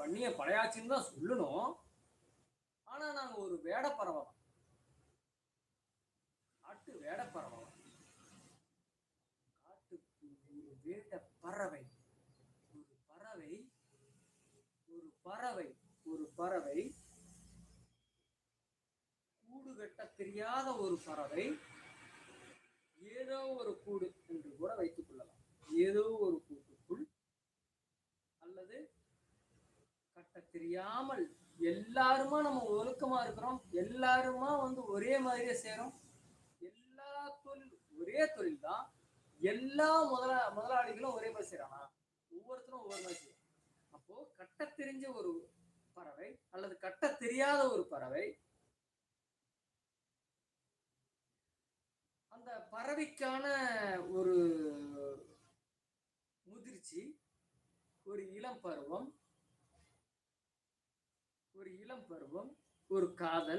பண்ணிய படையாச்சின்னு தான் சொல்லணும். ஆனா நாங்க ஒரு வேடப்பறவை தான். காட்டு வேடப்பறவை தான். காட்டுக்கு ஒரு வேடப்பறவை. ஒரு பறவை ஒரு பறவை ஒரு பறவை கூடு கட்டத் தெரியாத ஒரு பறவை. ஏதோ ஒரு கூடு என்று கூட வைத்துக் கொள்ளலாம். ஏதோ ஒரு கூட்டுக்குள் அல்லது கட்டத் தெரியாமல் எல்லாருமா நம்ம ஒழுக்கமா இருக்கிறோம். எல்லாருமா ஒரே மாதிரியே செய்றோம். எல்லா தொழில் ஒரே தொழில் தான். எல்லா முதலாளிகளும் ஒரே மாதிரி செய்றானா? ஒவ்வொருத்தரும் ஒவ்வொரு மாதிரி செய்றான். அப்போ கட்டத் தெரிஞ்ச ஒரு பறவை அல்லது கட்டத் தெரியாத ஒரு பறவை. அந்த பறவைக்கான ஒரு முதிர்ச்சி, ஒரு இளம் பருவம், ஒரு காதல்